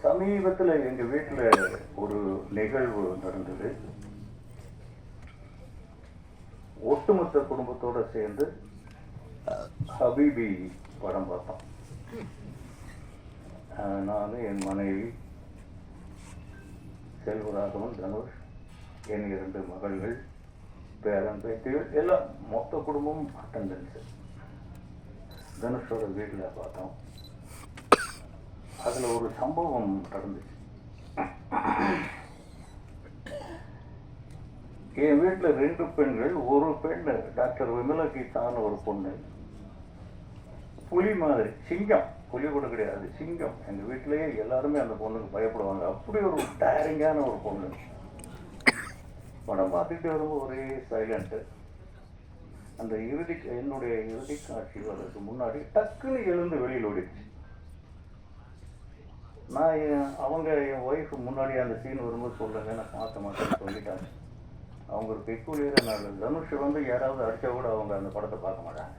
சமீபத்தில் எங்கள் வீட்டில் ஒரு நிகழ்வு நடந்தது. ஒட்டுமொத்த குடும்பத்தோடு சேர்ந்து ஹபீபி படம் பார்த்தோம். நான், என் மனைவி செல்வராகவன், தனுஷ், என் 2 மகள்கள், பேரன் பேத்திகள், எல்லாம் மொத்த குடும்பமும் அட்டண்டன்ஸு. தனுஷோட வீட்டில் பார்த்தோம். அதில் ஒரு சம்பவம் நடந்துச்சு. என் வீட்டில் 2 பெண்கள், ஒரு பெண் டாக்டர் விமலா கீதான்னு ஒரு பொண்ணு, புலி மாதிரி, சிங்கம், புலி கூட கிடையாது, சிங்கம். எங்கள் வீட்டிலேயே எல்லாருமே அந்த பொண்ணுக்கு பயப்படுவாங்க. அப்படி ஒரு டயரிங்கான ஒரு பொண்ணு. படம் பார்த்துக்கிட்டு வரும்போது ஒரே சைலண்ட்டு. அந்த என்னுடைய இறுதி காட்சி வர்றதுக்கு முன்னாடி டக்குன்னு எழுந்து வெளியில் ஓடிடுச்சு. நான் என் ஒய்ஃபு முன்னாடி அந்த சீன் வரும்போது சொல்லுங்க, நான் பார்க்க மாட்டேன்னு சொல்லிட்டாங்க. அவங்க ஒரு பெக்குலியரான நாள். தனுஷ் யாராவது அடித்தா கூட அவங்க அந்த படத்தை பார்க்க மாட்டாங்க.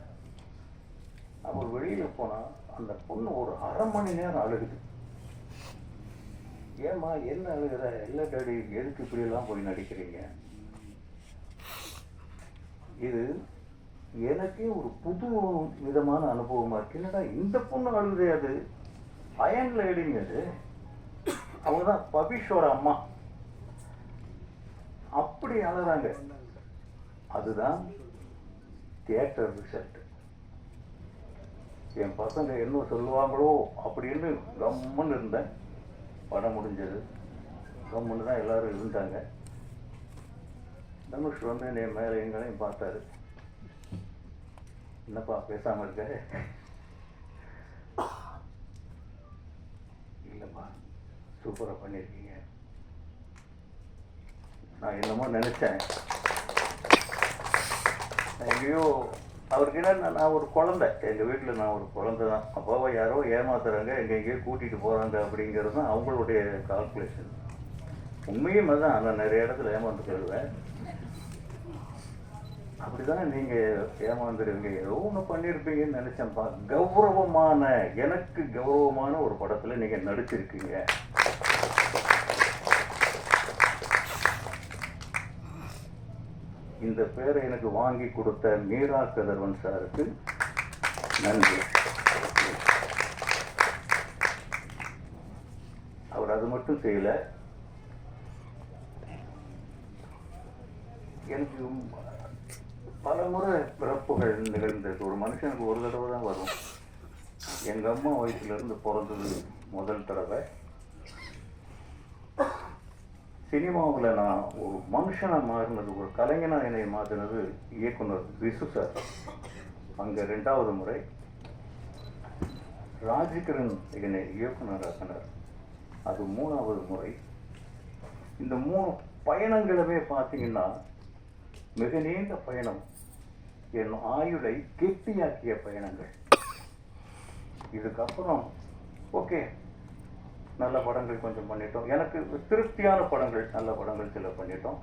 அவர் வெளியில் போனால் அந்த பொண்ணு ஒரு அரை மணி நேரம் அழுகுது. ஏம்மா என்ன அழுகுற? இல்லை டாடி, எதுக்கு இப்படியெல்லாம் போய் நடிக்கிறீங்க? இது எனக்கே ஒரு புது விதமான அனுபவமாக இருக்கு. என்னடா இந்த பொண்ணு அழுகுதே, அது அயன் லேடிங்க, அது அவங்க தான் பபிஷோட அம்மா. அப்படி அழுறாங்க. அதுதான் தியேட்டர் ரிசல்ட். என் பசங்க என்ன சொல்லுவாங்களோ அப்படின்னு கம்முன்னு இருந்தேன். படம் முடிஞ்சது. கம்முன்னு தான் எல்லாரும் இருந்தாங்க. தனுஷ் என்னை மேலே எங்களையும் பார்த்தாரு. என்னப்பா பேசாமல் இருக்க? இல்லைப்பா, சூப்பராக பண்ணியிருக்கீங்க. நான் என்னமோ நினச்சேன். எங்கேயோ அவருக்கு என்ன, நான் ஒரு குழந்தை, எங்கள் வீட்டில் நான் ஒரு குழந்தை தான். அப்பாவை யாரோ ஏமாத்துறாங்க, எங்கெங்கேயோ கூட்டிகிட்டு போகிறாங்க அப்படிங்கிறது தான் அவங்களுடைய கால்குலேஷன். உண்மையும் அதுதான். நான் நிறைய இடத்துல ஏமாந்து போயிடுவேன். அப்படி தானே நீங்கள் ஏமாந்துருவீங்க, ஏதோ ஒன்று பண்ணியிருப்பீங்கன்னு நினச்சேன்ப்பா. கௌரவமான, எனக்கு கௌரவமான ஒரு படத்தில் நீங்கள் நடிச்சிருக்கீங்க. இந்த பேரை எனக்கு வாங்கி கொடுத்த மீரா கதிரவன் சாருக்கு நன்றி. அவர் அது மட்டும் செய்யலை, எனக்கு பல முறை பிறப்புகள் நிகழ்ந்திருக்கு. ஒரு மனுஷனுக்கு ஒரு தடவை தான் வரும். எங்கள் அம்மா வயசுலேருந்து பிறந்தது முதல் தடவை. சினிமாவில் நான் ஒரு மனுஷனாக மாறினது, ஒரு கலைஞனாக என்னை மாற்றினது இயக்குனர் விசு சார். அங்கே 2வது முறை. ராஜகிரண் என்னை இயக்குனர் ஆக்கினார். அது 3வது முறை. இந்த 3 பயணங்களுமே பார்த்தீங்கன்னா மிக நீண்ட பயணம். என் ஆயுளை கெட்டியாக்கிய பயணங்கள். இதுக்கப்புறம் ஓகே, நல்ல படங்கள் கொஞ்சம் பண்ணிட்டோம். எனக்கு திருப்தியான படங்கள், நல்ல படங்கள் சில பண்ணிட்டோம்.